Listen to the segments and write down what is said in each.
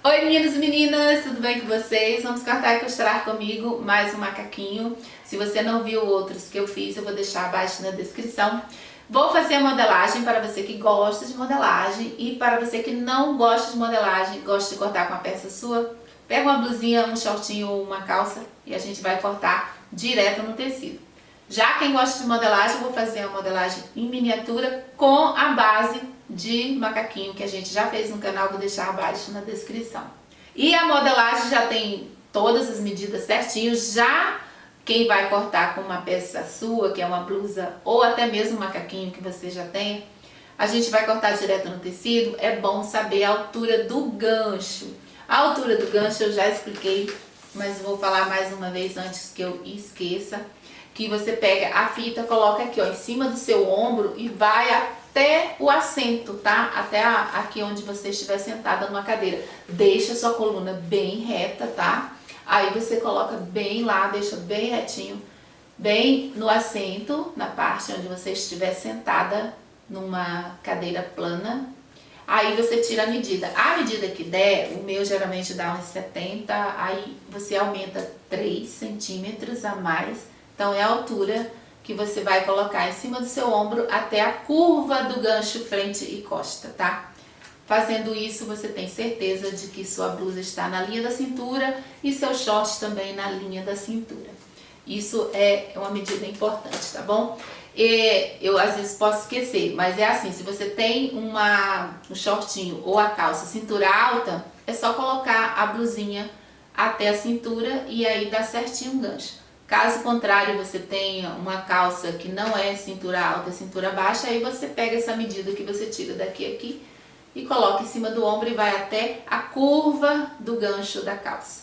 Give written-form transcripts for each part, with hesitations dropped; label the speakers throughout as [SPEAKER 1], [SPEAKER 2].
[SPEAKER 1] Oi meninos e meninas, tudo bem com vocês? Vamos cortar e costurar comigo mais um macaquinho. Se você não viu outros que eu fiz, eu vou deixar abaixo na descrição. Vou fazer a modelagem para você que gosta de modelagem e para você que não gosta de modelagem, gosta de cortar com a peça sua. Pega uma blusinha, um shortinho ou uma calça e a gente vai cortar direto no tecido. Já quem gosta de modelagem, eu vou fazer a modelagem em miniatura com a base de macaquinho que a gente já fez no canal, vou deixar abaixo na descrição. E a modelagem já tem todas as medidas certinho, já quem vai cortar com uma peça sua, que é uma blusa ou até mesmo um macaquinho que você já tem, a gente vai cortar direto no tecido. É bom saber a altura do gancho. A altura do gancho eu já expliquei, mas vou falar mais uma vez antes que eu esqueça. Que você pega a fita, coloca aqui ó, em cima do seu ombro e vai até o assento, tá? Até aqui onde você estiver sentada numa cadeira. Deixa a sua coluna bem reta, tá? Aí você coloca bem lá, deixa bem retinho, bem no assento, na parte onde você estiver sentada numa cadeira plana. Aí você tira a medida. A medida que der, o meu geralmente dá uns 70, aí você aumenta 3 centímetros a mais. Então é a altura que você vai colocar em cima do seu ombro até a curva do gancho frente e costa, tá? Fazendo isso, você tem certeza de que sua blusa está na linha da cintura e seu short também na linha da cintura. Isso é uma medida importante, tá bom? E eu às vezes posso esquecer, mas é assim, se você tem um shortinho ou a calça cintura alta, é só colocar a blusinha até a cintura e aí dá certinho o gancho. Caso contrário, você tenha uma calça que não é cintura alta, é cintura baixa, aí você pega essa medida que você tira daqui a aqui e coloca em cima do ombro e vai até a curva do gancho da calça.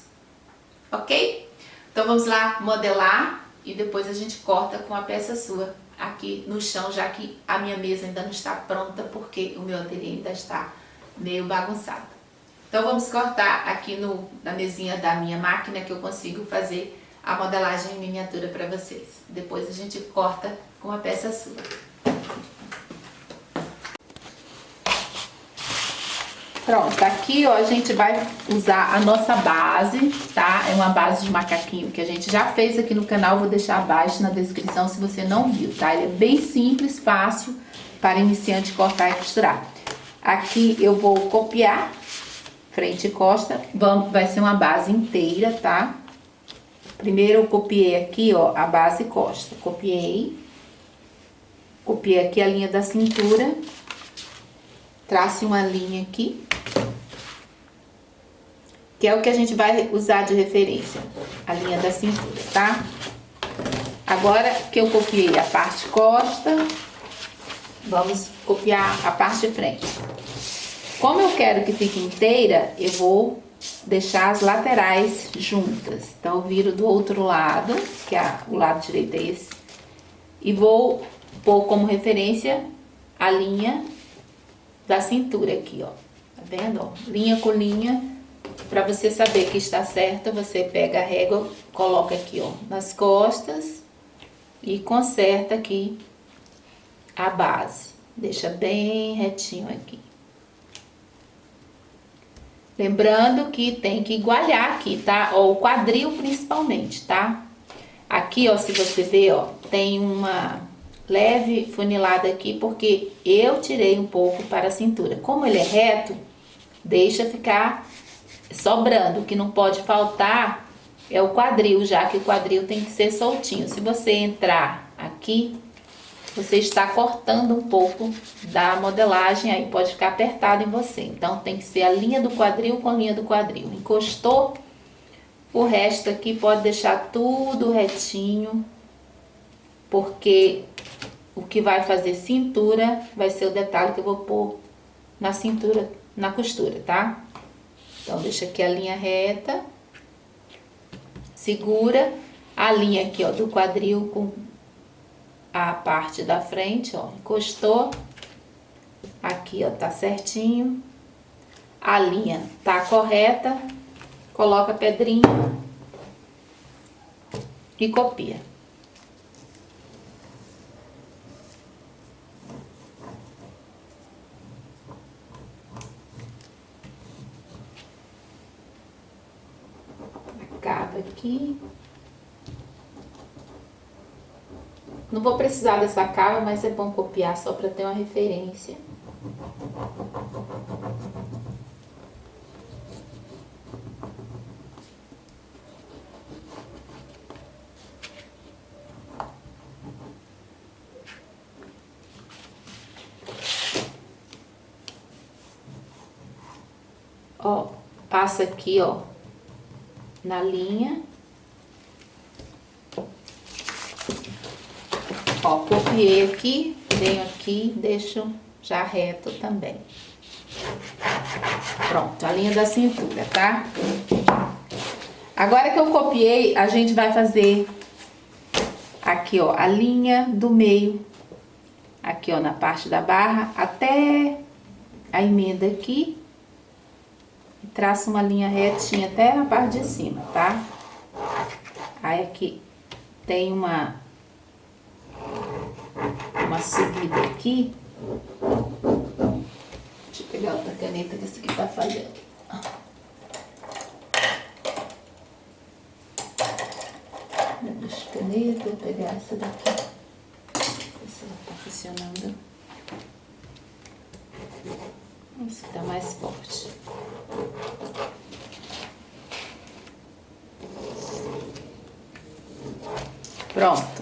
[SPEAKER 1] Ok? Então vamos lá modelar e depois a gente corta com a peça sua aqui no chão, já que a minha mesa ainda não está pronta porque o meu ateliê ainda está meio bagunçado. Então vamos cortar aqui na mesinha da minha máquina que eu consigo fazer a modelagem em miniatura para vocês. Depois a gente corta com a peça sua. Pronto, aqui ó, a gente vai usar a nossa base, tá? É uma base de macaquinho que a gente já fez aqui no canal, vou deixar abaixo na descrição se você não viu, tá? Ele é bem simples, fácil para iniciante cortar e costurar. Aqui eu vou copiar frente e costa, vai ser uma base inteira, tá? Primeiro eu copiei aqui, ó, a base costa. Copiei aqui a linha da cintura. Trace uma linha aqui, que é o que a gente vai usar de referência, a linha da cintura, tá? Agora que eu copiei a parte costa, vamos copiar a parte de frente. Como eu quero que fique inteira, eu vou deixar as laterais juntas. Então, eu viro do outro lado, que é o lado direito é esse, e vou pôr como referência a linha da cintura aqui, ó. Tá vendo, ó? Linha com linha. Pra você saber que está certo, você pega a régua, coloca aqui, ó, nas costas e conserta aqui a base. Deixa bem retinho aqui. Lembrando que tem que igualar aqui, tá? Ó, o quadril principalmente, tá? Aqui, ó, se você ver, ó, tem uma leve funilada aqui, porque eu tirei um pouco para a cintura. Como ele é reto, deixa ficar sobrando. O que não pode faltar é o quadril, já que o quadril tem que ser soltinho. Se você entrar aqui, você está cortando um pouco da modelagem, aí pode ficar apertado em você. Então, tem que ser a linha do quadril com a linha do quadril. Encostou, o resto aqui pode deixar tudo retinho, porque o que vai fazer cintura vai ser o detalhe que eu vou pôr na cintura, na costura, tá? Então, deixa aqui a linha reta, segura a linha aqui, ó, do quadril com a parte da frente, ó, encostou, aqui, ó, tá certinho, a linha tá correta, coloca a pedrinha e copia. cava aqui. Não vou precisar dessa cava, mas é bom copiar só para ter uma referência. Ó, passa aqui, ó, na linha. Ó, copiei aqui, venho aqui, deixo já reto também. Pronto, a linha da cintura, tá? Agora que eu copiei, a gente vai fazer aqui, ó, a linha do meio. Aqui, ó, na parte da barra, até a emenda aqui. E traço uma linha retinha até na parte de cima, tá? Aí aqui tem uma subida aqui. Deixa eu pegar outra caneta que essa aqui tá falhando. Deixa a caneta, vou pegar essa daqui. Ver se ela tá funcionando. Essa que tá mais forte. Pronto.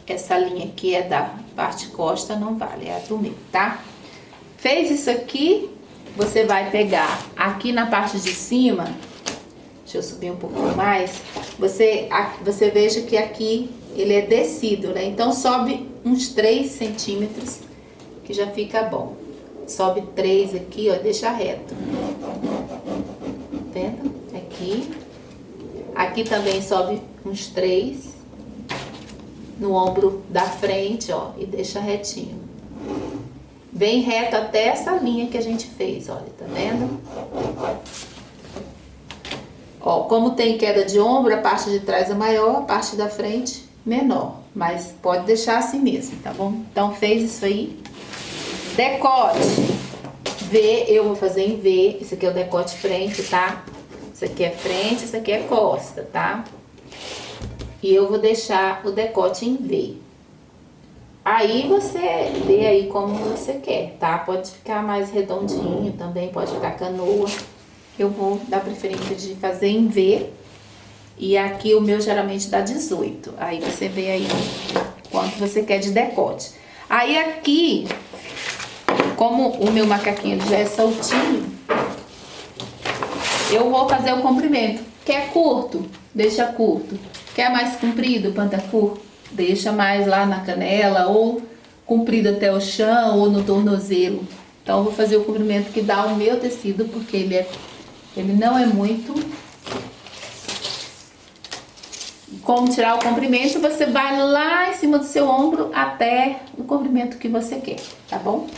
[SPEAKER 1] Essa linha aqui é da parte costa, não vale, é a do meio, tá? Fez isso aqui, você vai pegar aqui na parte de cima, deixa eu subir um pouquinho mais, você veja que aqui ele é descido, né? Então sobe uns 3 centímetros, que já fica bom. Sobe 3 aqui, ó, deixa reto. Vendo? Aqui. Aqui também sobe uns 3 no ombro da frente, ó, e deixa retinho. Bem reto até essa linha que a gente fez, olha, tá vendo? Ó, como tem queda de ombro, a parte de trás é maior, a parte da frente menor. Mas pode deixar assim mesmo, tá bom? Então, fez isso aí. Decote. V, eu vou fazer em V. Esse aqui é o decote frente, tá? Isso aqui é frente, isso aqui é costa, tá? E eu vou deixar o decote em V. Aí você vê aí como você quer, tá? Pode ficar mais redondinho também, pode ficar canoa. Eu vou dar preferência de fazer em V. E aqui o meu geralmente dá 18. Aí você vê aí quanto você quer de decote. Aí aqui, como o meu macaquinho já é soltinho, eu vou fazer o comprimento. Quer curto? Deixa curto. Quer mais comprido, pantacur? Deixa mais lá na canela, ou comprido até o chão, ou no tornozelo. Então eu vou fazer o comprimento que dá o meu tecido, porque ele não é muito. Como tirar o comprimento, você vai lá em cima do seu ombro até o comprimento que você quer, tá bom?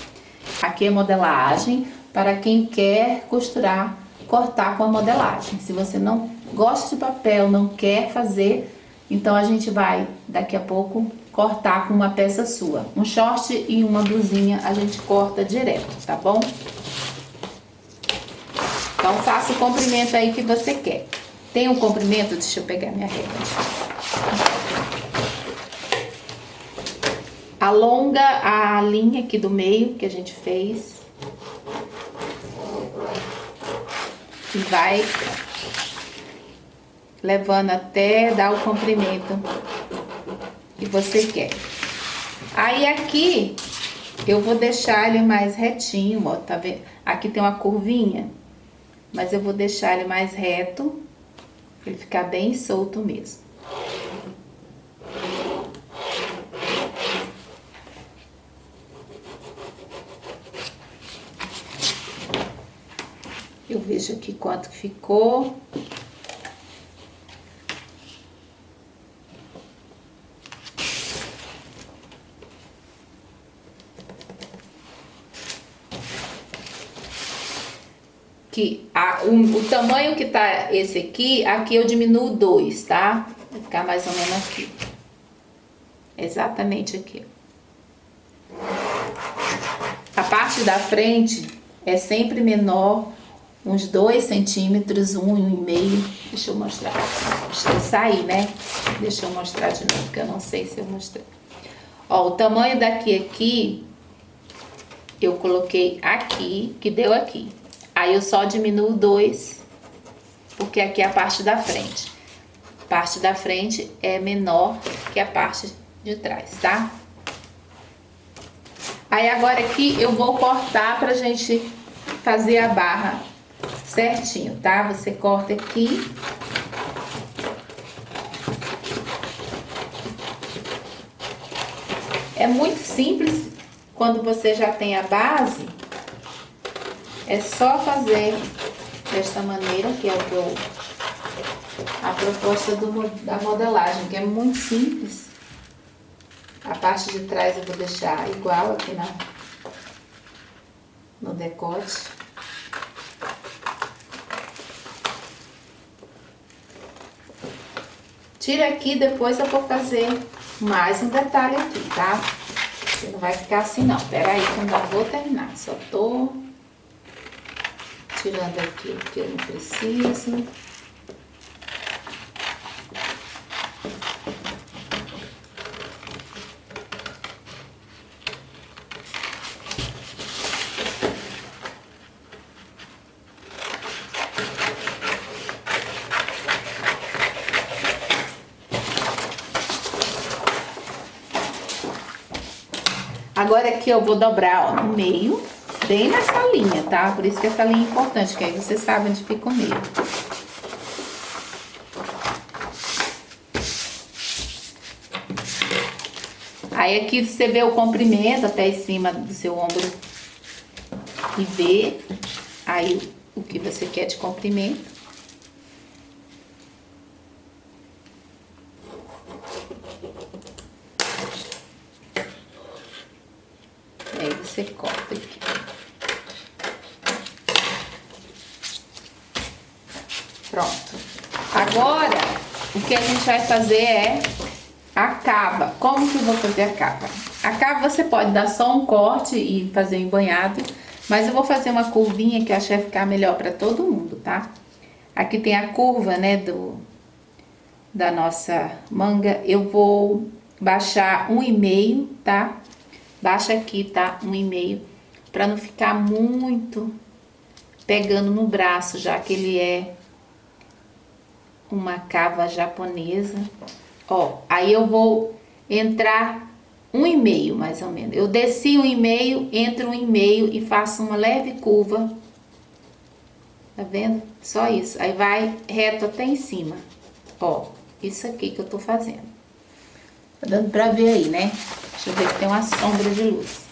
[SPEAKER 1] Aqui é modelagem para quem quer costurar, cortar com a modelagem. Se você não gosta de papel, não quer fazer, então a gente vai daqui a pouco cortar com uma peça sua. Um short e uma blusinha a gente corta direto, tá bom? Então faça o comprimento aí que você quer. Tem um comprimento, deixa eu pegar minha régua. Alonga a linha aqui do meio que a gente fez. E vai levando até dar o comprimento que você quer. Aí aqui eu vou deixar ele mais retinho, ó, tá vendo? Aqui tem uma curvinha, mas eu vou deixar ele mais reto, pra ele ficar bem solto mesmo. Eu vejo aqui quanto que ficou. O tamanho que tá esse aqui eu diminuo 2, tá? Vai ficar mais ou menos aqui. Exatamente aqui. A parte da frente é sempre menor uns 2 centímetros, 1,5. Deixa eu mostrar. Deixa eu sair, né? Deixa eu mostrar de novo, porque eu não sei se eu mostrei. Ó, o tamanho daqui aqui, eu coloquei aqui, que deu aqui. Aí eu só diminuo 2, porque aqui é a parte da frente. A parte da frente é menor que a parte de trás, tá? Aí agora aqui eu vou cortar pra gente fazer a barra certinho, tá? Você corta aqui. É muito simples quando você já tem a base. É só fazer desta maneira, que é a proposta da modelagem, que é muito simples. A parte de trás eu vou deixar igual aqui no decote. Tira aqui, depois eu vou fazer mais um detalhe aqui, tá? Você não vai ficar assim não. Pera aí que eu ainda vou terminar. Só tô tirando aqui o que eu não preciso. Agora aqui eu vou dobrar, ó, no meio, bem nessa linha, tá? Por isso que essa linha é importante, que aí você sabe onde fica o meio. Aí aqui você vê o comprimento até em cima do seu ombro e vê aí o que você quer de comprimento. Aí você corta aqui. Pronto. Agora, o que a gente vai fazer é a cava. Como que eu vou fazer a cava? A cava você pode dar só um corte e fazer um embanhado, mas eu vou fazer uma curvinha que eu acho que vai ficar melhor para todo mundo, tá? Aqui tem a curva, né, da nossa manga. Eu vou baixar 1,5, tá? Baixa aqui, tá? 1,5, para não ficar muito pegando no braço, já que ele é uma cava japonesa. Ó, aí eu vou entrar 1,5 mais ou menos. Eu desci 1,5, entro 1,5 e faço uma leve curva. Tá vendo? Só isso. Aí vai reto até em cima. Ó, isso aqui que eu tô fazendo. Tá dando pra ver aí, né? Deixa eu ver que tem uma sombra de luz.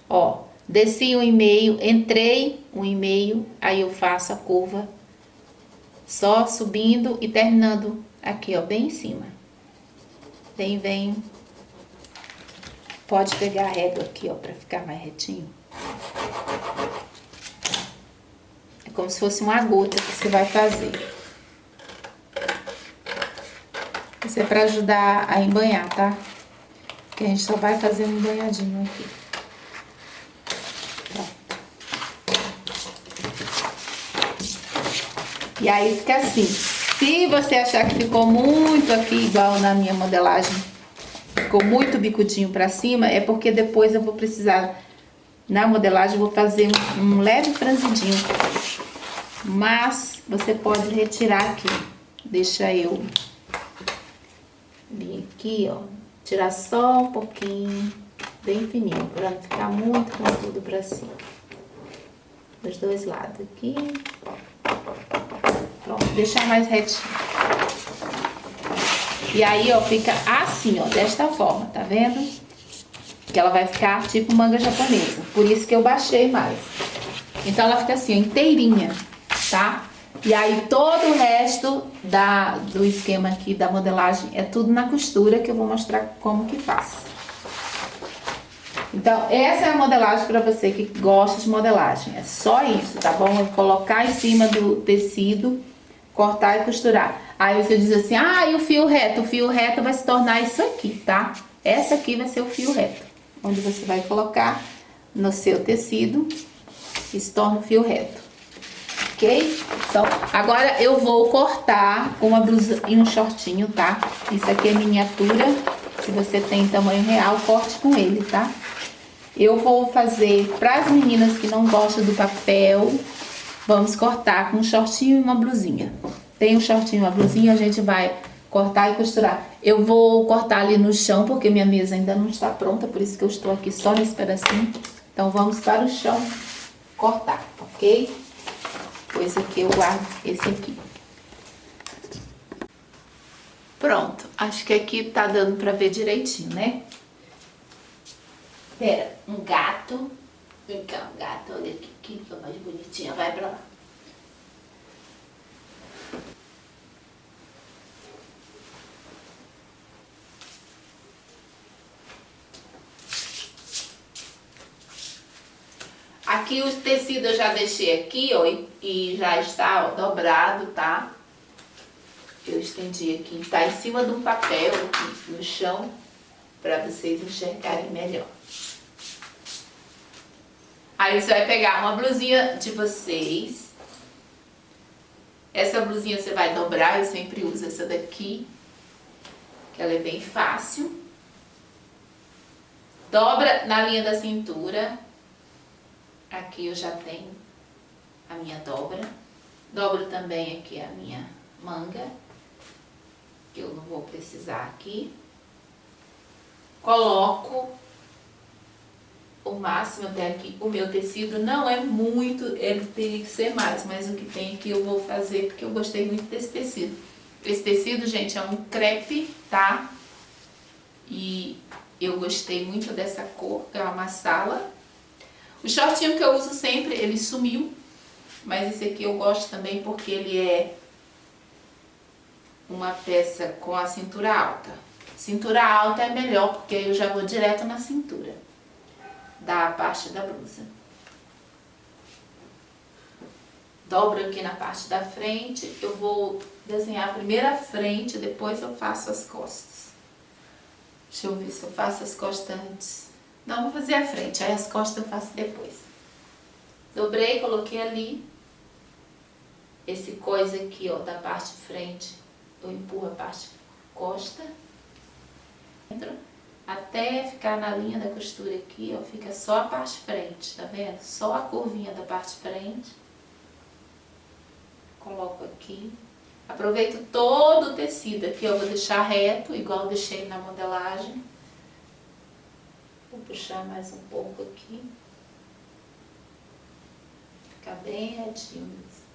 [SPEAKER 1] Ó, desci 1,5, entrei 1,5, aí eu faço a curva só subindo e terminando aqui, ó, bem em cima. Vem. Pode pegar a régua aqui, ó, pra ficar mais retinho. É como se fosse uma gota que você vai fazer. Isso é pra ajudar a embanhar, tá? Que a gente só vai fazer um banhadinho aqui. Pronto. E aí fica assim. Se você achar que ficou muito aqui, igual na minha modelagem, ficou muito bicudinho pra cima, é porque depois eu vou precisar, na modelagem, eu vou fazer um leve franzidinho. Mas você pode retirar aqui. Deixa eu vir aqui, ó. Tirar só um pouquinho, bem fininho, para não ficar muito com tudo pra cima. Dos dois lados aqui. Pronto, deixar mais retinho. E aí, ó, fica assim, ó, desta forma, tá vendo? Que ela vai ficar tipo manga japonesa. Por isso que eu baixei mais. Então ela fica assim, ó, inteirinha, tá? E aí todo o resto do esquema aqui da modelagem é tudo na costura, que eu vou mostrar como que faz. Então essa é a modelagem para você que gosta de modelagem. É só isso, tá bom? É colocar em cima do tecido, cortar e costurar. Aí você diz assim, ah, e o fio reto? O fio reto vai se tornar isso aqui, tá? Essa aqui vai ser o fio reto, onde você vai colocar no seu tecido e se torna o fio reto. ok? Então, agora eu vou cortar uma blusa e um shortinho, tá? Isso aqui é miniatura. Se você tem tamanho real, corte com ele, tá? Eu vou fazer para as meninas que não gostam do papel, vamos cortar com um shortinho e uma blusinha. Tem um shortinho e uma blusinha, a gente vai cortar e costurar. Eu vou cortar ali no chão, porque minha mesa ainda não está pronta, por isso que eu estou aqui só nesse pedacinho. Então vamos para o chão cortar, ok? Pois aqui eu guardo esse aqui. Pronto, acho que aqui tá dando pra ver direitinho, né? Pera, um gato. Vem cá, um gato, olha aqui, que mais bonitinha, vai pra lá. Aqui os tecidos eu já deixei aqui, ó, e já está, ó, dobrado, tá? Eu estendi aqui, tá em cima de um papel aqui no chão, para vocês enxergarem melhor. Aí você vai pegar uma blusinha de vocês. Essa blusinha você vai dobrar, eu sempre uso essa daqui, que ela é bem fácil. Dobra na linha da cintura. Aqui eu já tenho a minha dobra. Dobro também aqui a minha manga, que eu não vou precisar aqui. Coloco o máximo até aqui. O meu tecido não é muito, ele tem que ser mais, mas o que tem aqui eu vou fazer porque eu gostei muito desse tecido. Esse tecido, gente, é um crepe, tá? E eu gostei muito dessa cor, que é uma marsala. O shortinho que eu uso sempre, ele sumiu, mas esse aqui eu gosto também porque ele é uma peça com a cintura alta. Cintura alta é melhor, porque eu já vou direto na cintura da parte da blusa. Dobro aqui na parte da frente, eu vou desenhar primeiro a frente, depois eu faço as costas. Deixa eu ver se eu faço as costas antes. Não, vou fazer a frente, aí as costas eu faço depois. Dobrei, coloquei ali. Esse coisa aqui, ó, da parte de frente, eu empurro a parte costa. Dentro, até ficar na linha da costura aqui, ó, fica só a parte frente, tá vendo? Só a curvinha da parte frente. Coloco aqui. Aproveito todo o tecido aqui, eu vou deixar reto, igual eu deixei na modelagem. Vou puxar mais um pouco aqui. Ficar bem retinho mesmo.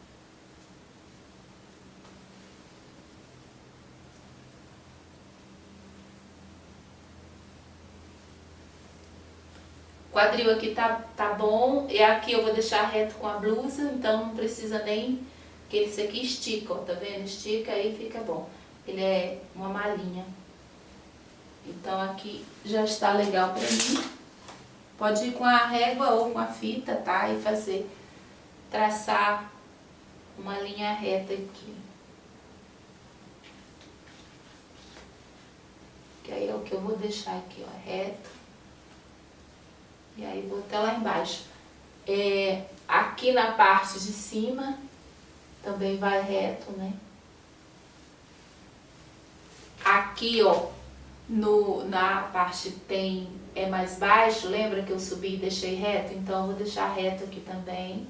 [SPEAKER 1] O quadril aqui tá bom, e aqui eu vou deixar reto com a blusa, então não precisa nem, que esse aqui estica, ó, tá vendo? Estica aí fica bom. Ele é uma malinha. Então aqui já está legal pra mim. Pode ir com a régua ou com a fita, tá? E fazer, traçar uma linha reta aqui. Que aí é o que eu vou deixar aqui, ó, reto. E aí vou até lá embaixo. Aqui na parte de cima também vai reto, né? Aqui, ó, na parte é mais baixo, lembra que eu subi e deixei reto? Então eu vou deixar reto aqui também.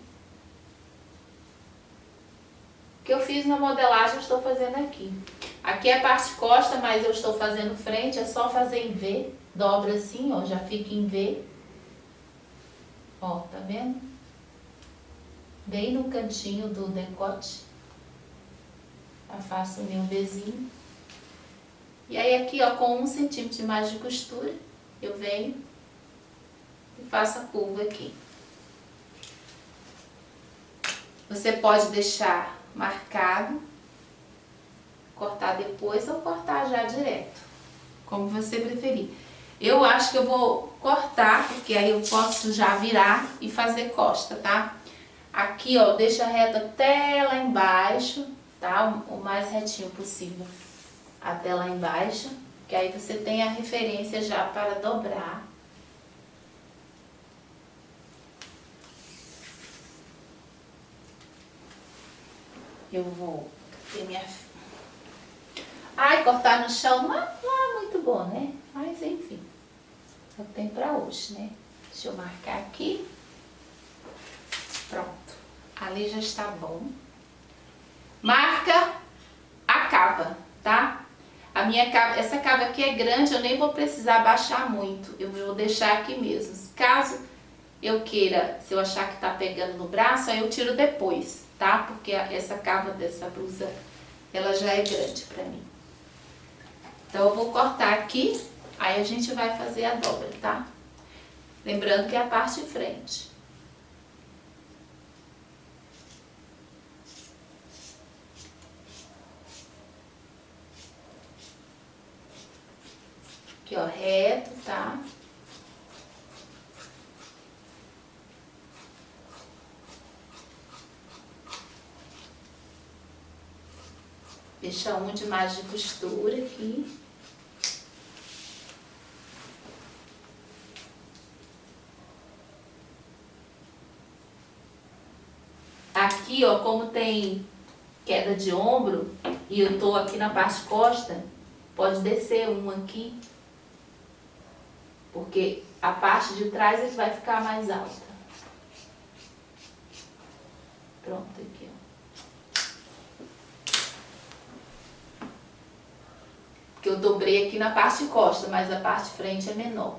[SPEAKER 1] O que eu fiz na modelagem eu estou fazendo aqui. Aqui é a parte costa, mas eu estou fazendo frente, é só fazer em V. Dobra assim, ó, já fica em V. Ó, tá vendo? Bem no cantinho do decote. Eu faço o meu Vzinho. E aí aqui, ó, com 1 centímetro de mais de costura, eu venho e faço a curva aqui. Você pode deixar marcado, cortar depois ou cortar já direto, como você preferir. Eu acho que eu vou cortar, porque aí eu posso já virar e fazer costa, tá? Aqui, ó, deixa reto até lá embaixo, tá? O mais retinho possível até lá embaixo, que aí você tem a referência já para dobrar. eu vou ter minha... Ai, cortar no chão não é muito bom, né? Mas enfim, é o que tem pra hoje, né? Deixa eu marcar aqui. Pronto. Ali já está bom. Marca a cava, tá? A minha cava, essa cava aqui é grande, eu nem vou precisar baixar muito. Eu vou deixar aqui mesmo. Caso eu queira, se eu achar que tá pegando no braço, aí eu tiro depois, tá? Porque essa cava dessa blusa, ela já é grande pra mim. Então eu vou cortar aqui, aí a gente vai fazer a dobra, tá? Lembrando que é a parte de frente. Aqui, ó, reto, tá? Deixa um de mais de costura aqui. Aqui, ó, como tem queda de ombro e eu tô aqui na parte costa, pode descer um aqui, porque a parte de trás é que vai ficar mais alta. Pronto, aqui, ó. Porque eu dobrei aqui na parte costa, mas a parte frente é menor.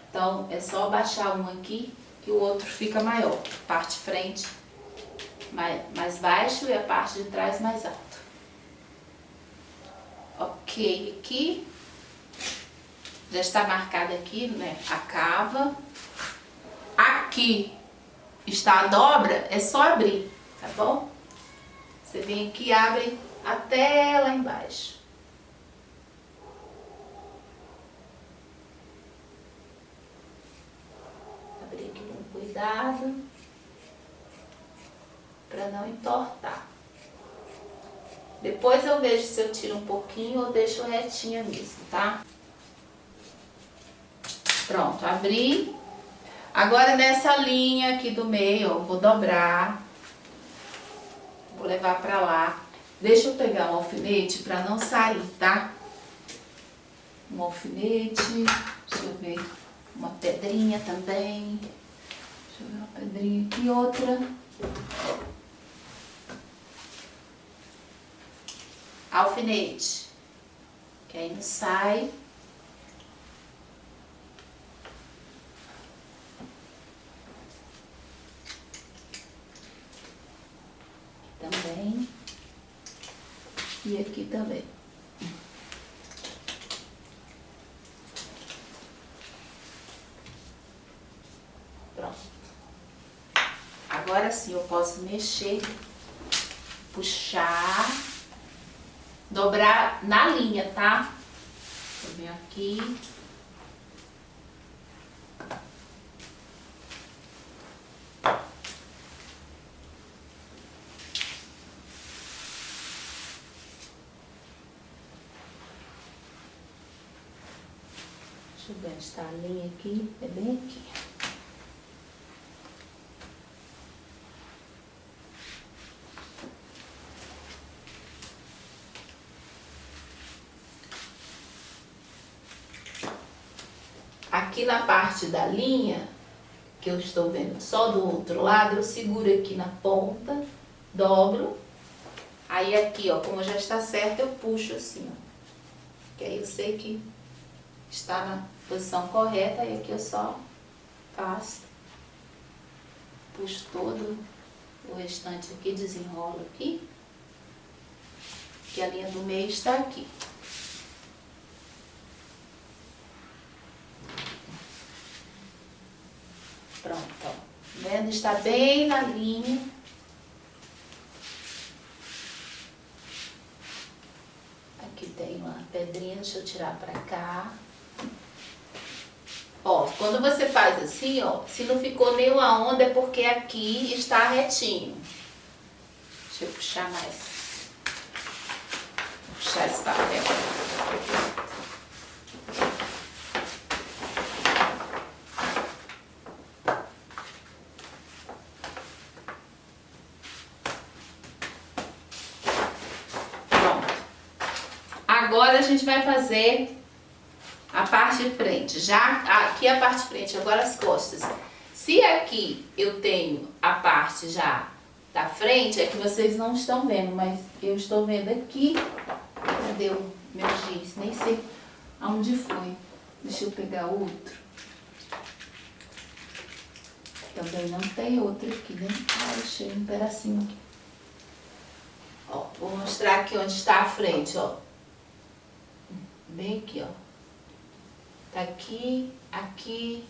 [SPEAKER 1] Então, é só baixar um aqui que o outro fica maior. Parte frente mais baixo e a parte de trás mais alto. Ok, aqui. Já está marcada aqui, né, a cava. Aqui está a dobra, é só abrir, tá bom? Você vem aqui e abre até lá embaixo. Abrir aqui com cuidado, para não entortar. Depois eu vejo se eu tiro um pouquinho ou deixo retinha mesmo, tá? Pronto, abri. Agora nessa linha aqui do meio, ó, vou dobrar. Vou levar pra lá. Deixa eu pegar um alfinete pra não sair, tá? Um alfinete. Deixa eu ver. Uma pedrinha também. Deixa eu ver uma pedrinha aqui, outra. Alfinete. Que aí não sai. Também. E aqui também. Pronto. Agora sim eu posso mexer, puxar, dobrar na linha, tá? Eu venho aqui. Deixa eu ver onde está a linha aqui, é bem aqui. Aqui na parte da linha, que eu estou vendo só do outro lado, eu seguro aqui na ponta, dobro. Aí aqui, ó, como já está certo, eu puxo assim, ó. Que aí eu sei que está na posição correta, e aqui eu só faço, puxo todo o restante aqui, desenrolo aqui, que a linha do meio está aqui. Pronto, ó. Vendo? Está bem na linha. Aqui tem uma pedrinha, deixa eu tirar pra cá. Ó, quando você faz assim, ó, se não ficou nenhuma onda é porque aqui está retinho. Deixa eu puxar mais. Vou puxar esse papel. Agora a gente vai fazer a parte de frente. Já aqui a parte de frente, agora as costas. Se aqui eu tenho a parte já da frente, é que vocês não estão vendo, mas eu estou vendo aqui. Cadê o meu giz? Nem sei aonde foi. Deixa eu pegar outro. Também não tem outro aqui, né? Ah, deixei um pedacinho aqui. Ó, vou mostrar aqui onde está a frente, ó. Bem aqui, ó. Tá aqui, aqui.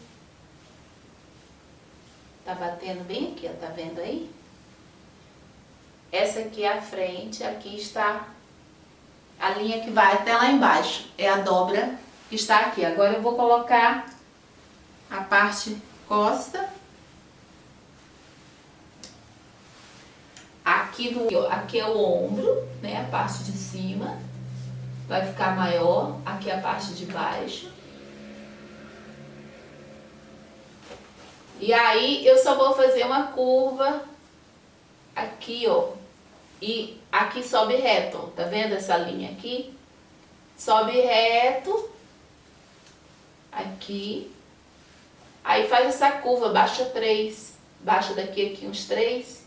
[SPEAKER 1] Tá batendo bem aqui, ó. Tá vendo aí? Essa aqui é a frente, aqui está a linha que vai até lá embaixo. É a dobra que está aqui. Agora eu vou colocar a parte costa. Aqui é o ombro, né? A parte de cima. Vai ficar maior. Aqui é a parte de baixo. E aí eu só vou fazer uma curva aqui, ó. E aqui sobe reto, ó. Tá vendo essa linha aqui? Sobe reto. Aqui. Aí faz essa curva, baixa 3. Baixa daqui aqui uns 3.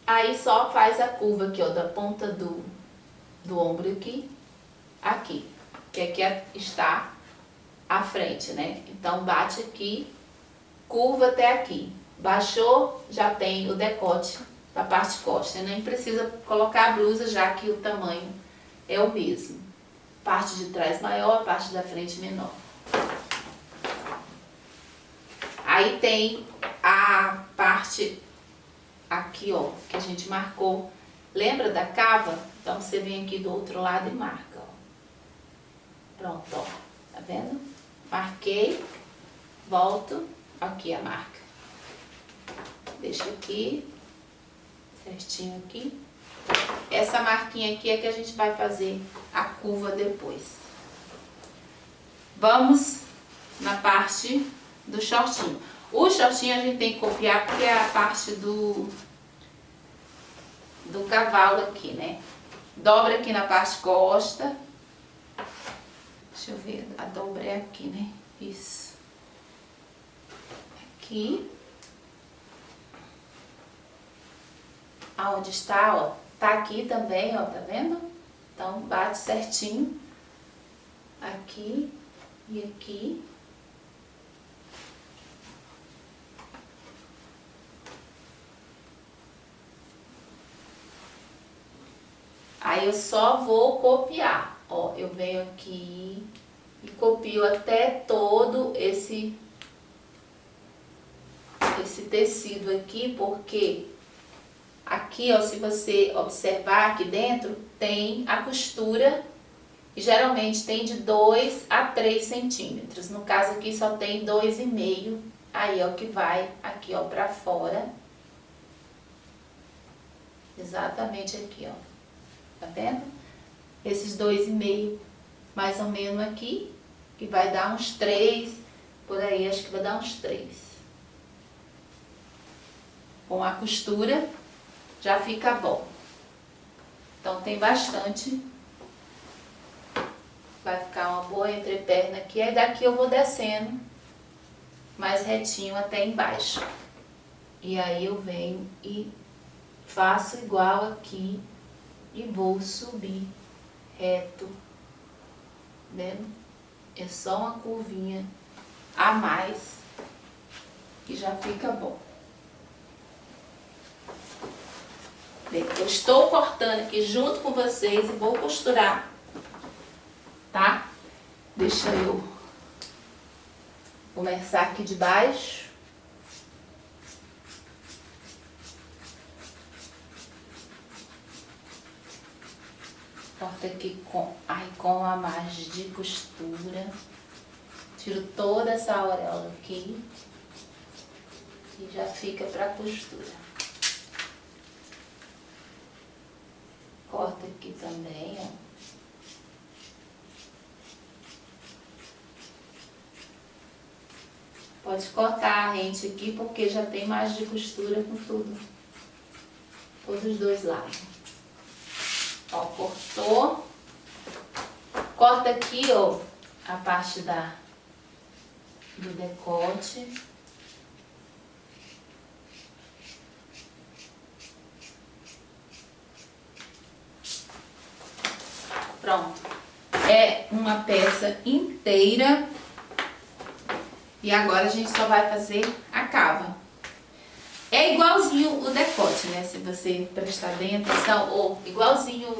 [SPEAKER 1] Aí só faz a curva aqui, ó, da ponta do ombro aqui. Aqui. Que aqui está a frente, né? Então bate aqui. Curva até aqui. Baixou, já tem o decote da parte costa. Nem precisa colocar a blusa, já que o tamanho é o mesmo. Parte de trás maior, parte da frente menor. Aí tem a parte aqui, ó, que a gente marcou. Lembra da cava? Então você vem aqui do outro lado e marca, ó. Pronto, ó. Tá vendo? Marquei, volto. Aqui a marca. Deixa aqui, certinho aqui. Essa marquinha aqui é que a gente vai fazer a curva depois. Vamos na parte do shortinho. O shortinho a gente tem que copiar porque é a parte do cavalo aqui, né? Dobra aqui na parte costa. Deixa eu ver, a dobra é aqui, né? Isso. Aqui, aonde está, ó, tá aqui também, ó, tá vendo? Então, bate certinho, aqui e aqui. Aí eu só vou copiar, ó, eu venho aqui e copio até todo esse tecido aqui, porque aqui, ó, se você observar aqui dentro, tem a costura, e geralmente tem de 2 a 3 centímetros. No caso aqui só tem 2,5, aí ó, que vai aqui, ó, pra fora. Exatamente aqui, ó. Tá vendo? Esses 2,5, mais ou menos aqui, que vai dar uns 3, por aí, acho que vai dar uns 3. Com a costura já fica bom. Então tem bastante. Vai ficar uma boa entreperna aqui. Aí daqui eu vou descendo mais retinho até embaixo. E aí eu venho e faço igual aqui e vou subir reto. Vendo? É só uma curvinha a mais que já fica bom. Bem, eu estou cortando aqui junto com vocês e vou costurar, tá? Deixa eu começar aqui de baixo. Corto aqui com a margem de costura. Tiro toda essa auréola aqui e já fica pra costura. Corta aqui também, ó. Pode cortar a rente aqui, porque já tem margem de costura com tudo. Todos os dois lados. Ó, cortou. Corta aqui, ó, a parte do decote. Pronto. É uma peça inteira. E agora a gente só vai fazer a cava. É igualzinho o decote, né? Se você prestar bem atenção, ou igualzinho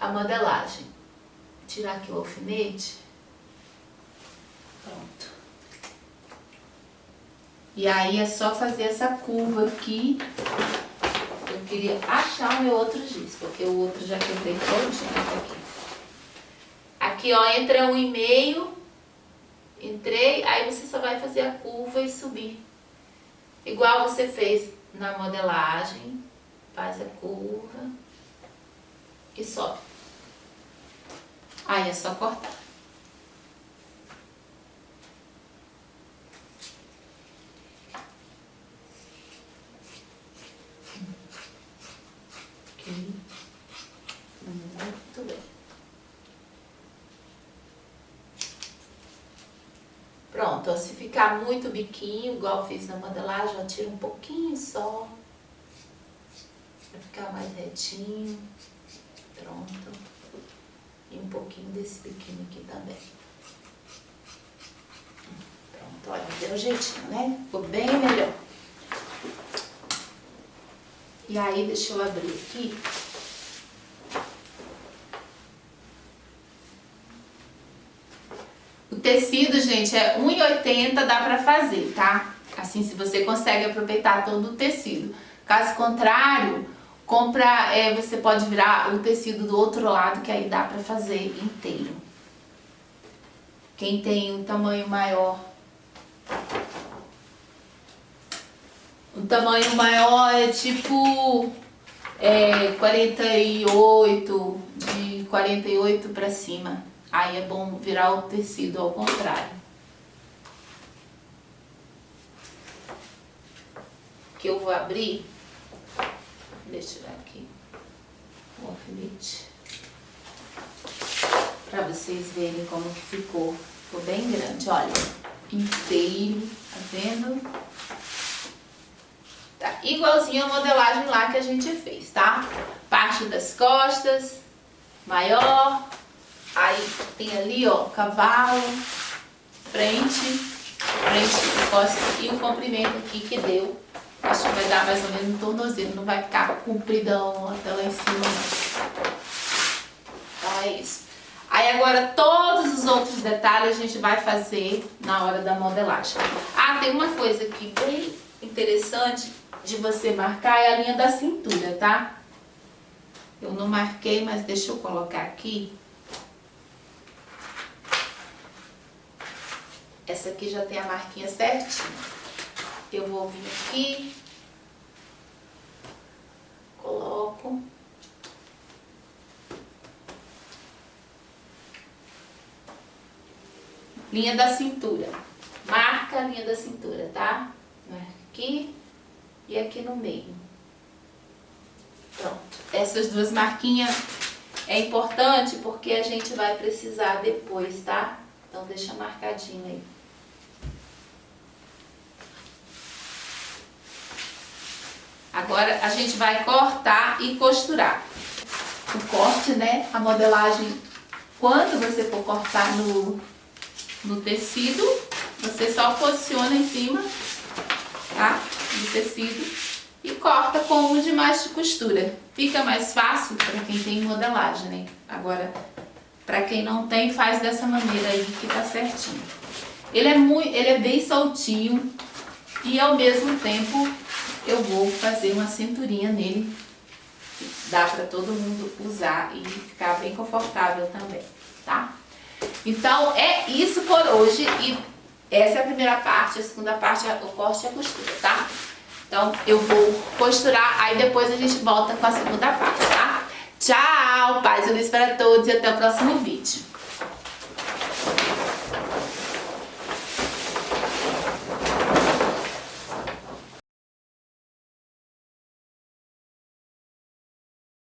[SPEAKER 1] a modelagem. Vou tirar aqui o alfinete. Pronto. E aí é só fazer essa curva aqui. Eu queria achar o meu outro giz, porque o outro já quebrei todinho aqui. Aqui, ó, entra 1,5. Entrei, aí você só vai fazer a curva e subir. Igual você fez na modelagem. Faz a curva e sobe. Aí é só cortar. Aqui. Muito bem. Pronto, ó, se ficar muito biquinho, igual eu fiz na modelagem, eu tiro um pouquinho só. Pra ficar mais retinho. Pronto. E um pouquinho desse biquinho aqui também. Pronto, olha, deu jeitinho, né? Ficou bem melhor. E aí, deixa eu abrir aqui. O tecido, gente, é 1,80, dá pra fazer, tá? Assim, se você consegue aproveitar todo o tecido. Caso contrário, você pode virar o tecido do outro lado, que aí dá pra fazer inteiro. Quem tem um tamanho maior... Um tamanho maior é tipo 48, de 48 pra cima. Aí é bom virar o tecido ao contrário. Que eu vou abrir. Deixa eu tirar aqui o alfinete. Pra vocês verem como que ficou. Ficou bem grande, olha. Inteiro, tá vendo? Tá igualzinho a modelagem lá que a gente fez, tá? Parte das costas, maior. Aí tem ali, ó, cavalo, frente, costa e o comprimento aqui que deu. Acho que vai dar mais ou menos um tornozelo, não vai ficar compridão até lá em cima, não. Então é isso. Aí agora todos os outros detalhes a gente vai fazer na hora da modelagem. Ah, tem uma coisa aqui bem interessante de você marcar, é a linha da cintura, tá? Eu não marquei, mas deixa eu colocar aqui. Essa aqui já tem a marquinha certinha. Eu vou vir aqui, coloco. Linha da cintura. Marca a linha da cintura, tá? Marca aqui e aqui no meio. Pronto. Essas duas marquinhas é importante porque a gente vai precisar depois, tá? Então deixa marcadinho aí. Agora a gente vai cortar e costurar. O corte, né? A modelagem, quando você for cortar no tecido, você só posiciona em cima, tá? Do tecido e corta com o de mais de costura. Fica mais fácil para quem tem modelagem, né? Agora, para quem não tem, faz dessa maneira aí que tá certinho. Ele é bem soltinho e ao mesmo tempo eu vou fazer uma cinturinha nele. Dá para todo mundo usar e ficar bem confortável também, tá? Então é isso por hoje e essa é a primeira parte, a segunda parte é o corte e a costura, tá? Então eu vou costurar, aí depois a gente volta com a segunda parte, tá? Tchau, paz e luz para todos e até o próximo vídeo.